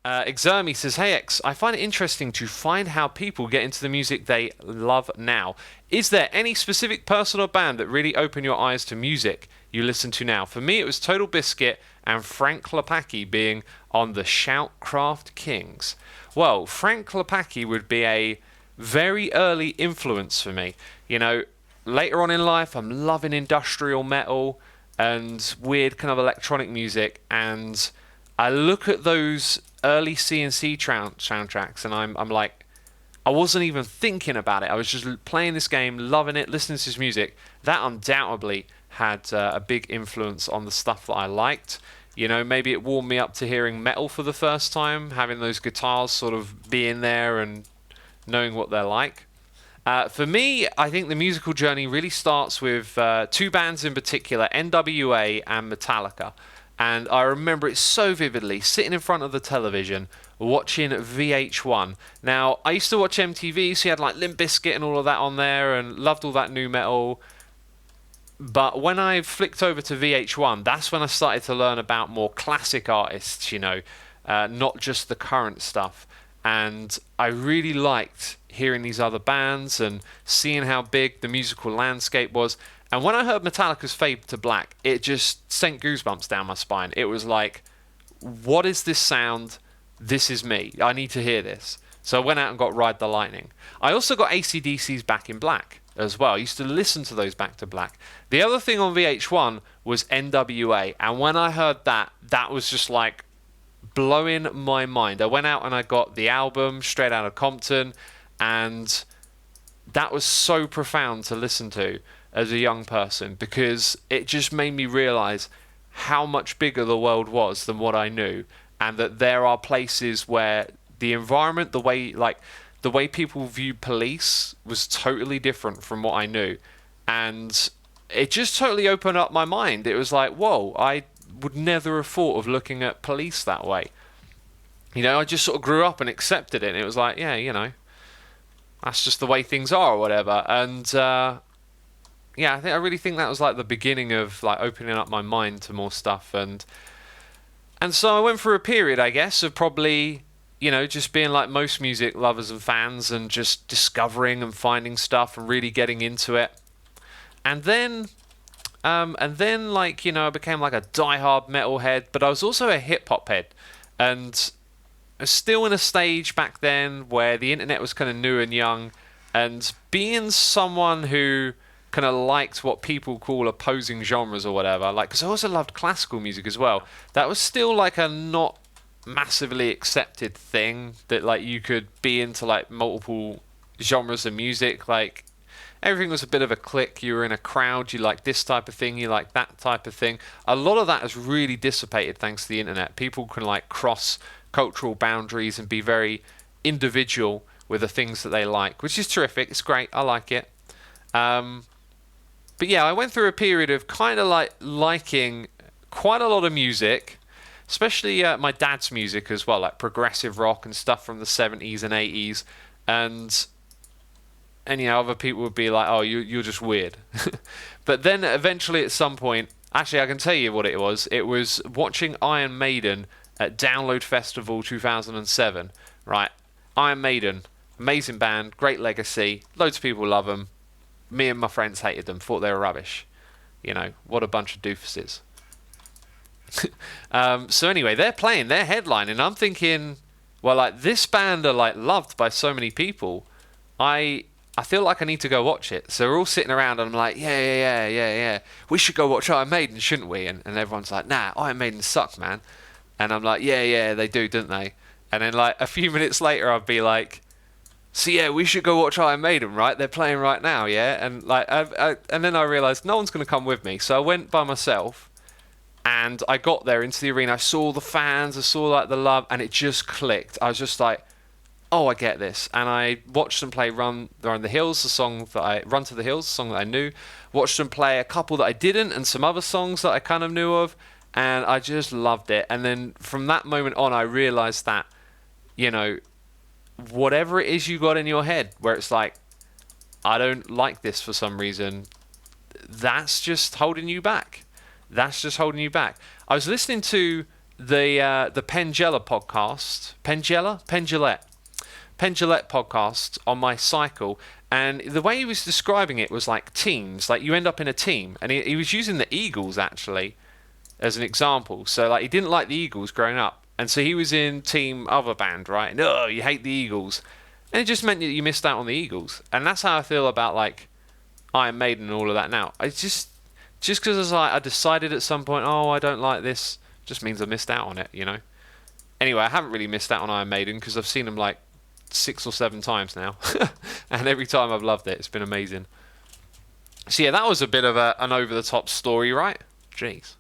Exermi says, "Hey X, I find it interesting to find how people get into the music they love now. Is there any specific person or band that really opened your eyes to music you listen to now? For me, it was Total Biscuit and Frank Klepacki being on the Shoutcraft Kings. Well, Frank Klepacki would be a very early influence for me. You know, later on in life, I'm loving industrial metal and weird kind of electronic music, and I look at those early CNC soundtracks, and I'm like, I wasn't even thinking about it. I was just playing this game, loving it, listening to his music. That undoubtedly had a big influence on the stuff that I liked. You know, maybe it warmed me up to hearing metal for the first time, having those guitars sort of being there and knowing what they're like. For me, I think the musical journey really starts with two bands in particular, NWA and Metallica. And I remember it so vividly, sitting in front of the television, watching VH1. Now, I used to watch MTV, so you had like Limp Bizkit and all of that on there, and loved all that new metal. But when I flicked over to VH1, that's when I started to learn about more classic artists, you know, not just the current stuff. And I really liked hearing these other bands and seeing how big the musical landscape was. And when I heard Metallica's Fade to Black, it just sent goosebumps down my spine. It was like, what is this sound? This is me. I need to hear this. So I went out and got Ride the Lightning. I also got AC/DC's Back in Black as well. I used to listen to those back to back. The other thing on VH1 was NWA. And when I heard that, that was just like blowing my mind. I went out and I got the album Straight Outta Compton, and that was so profound to listen to as a young person, because it just made me realize how much bigger the world was than what I knew, and that there are places where the environment, the way people view police was totally different from what I knew. And it just totally opened up my mind. It was like, whoa, I would never have thought of looking at police that way. You know, I just sort of grew up and accepted it, and it was like, yeah, you know, that's just the way things are or whatever. And yeah, I really think that was like the beginning of like opening up my mind to more stuff. And so I went through a period, I guess, of probably, you know, just being like most music lovers and fans, and just discovering and finding stuff and really getting into it. And then like, you know, I became like a diehard metalhead, but I was also a hip hop head. And I was still in a stage back then where the internet was kind of new and young, and being someone who kind of liked what people call opposing genres or whatever, like, because I also loved classical music as well. That was still like a not massively accepted thing, that like you could be into like multiple genres of music. Like, everything was a bit of a clique. You were in a crowd, you like this type of thing, you like that type of thing. A lot of that has really dissipated thanks to the internet. People can like cross cultural boundaries and be very individual with the things that they like, which is terrific. It's great. I like it. But yeah, I went through a period of kind of like liking quite a lot of music, especially my dad's music as well, like progressive rock and stuff from the 70s and 80s. And you know, other people would be like, oh, you're just weird. But then eventually at some point, actually I can tell you what it was. It was watching Iron Maiden at Download Festival 2007, right? Iron Maiden, amazing band, great legacy, loads of people love them. Me and my friends hated them, thought they were rubbish. You know, what a bunch of doofuses. So anyway, they're playing, they're headlining. I'm thinking, well, like, this band are like loved by so many people. I feel like I need to go watch it. So we're all sitting around and I'm like, yeah. We should go watch Iron Maiden, shouldn't we? And everyone's like, nah, Iron Maiden suck, man. And I'm like, yeah, they do, don't they? And then like a few minutes later, I'd be like, so yeah, we should go watch Iron Maiden, right? They're playing right now, yeah? And like, and then I realised no one's going to come with me. So I went by myself, and I got there into the arena. I saw the fans, I saw like the love, and it just clicked. I was just like, oh, I get this. And I watched them play Run to the Hills, the song that I knew. Watched them play a couple that I didn't, and some other songs that I kind of knew of, and I just loved it. And then from that moment on, I realised that, you know, whatever it is you got in your head, where it's like, I don't like this for some reason, that's just holding you back. I was listening to the Pengella podcast, Pendulette podcast on my cycle, and the way he was describing it was like teams, like you end up in a team, and he was using the Eagles actually as an example. So like he didn't like the Eagles growing up, and so he was in team other band, right? No, you hate the Eagles, and it just meant that you missed out on the Eagles, and that's how I feel about like Iron Maiden and all of that now. I just because I decided at some point, oh, I don't like this, just means I missed out on it, you know. Anyway, I haven't really missed out on Iron Maiden because I've seen them like 6 or 7 times now, and every time I've loved it. It's been amazing. So yeah, that was a bit of an over-the-top story, right? Jeez.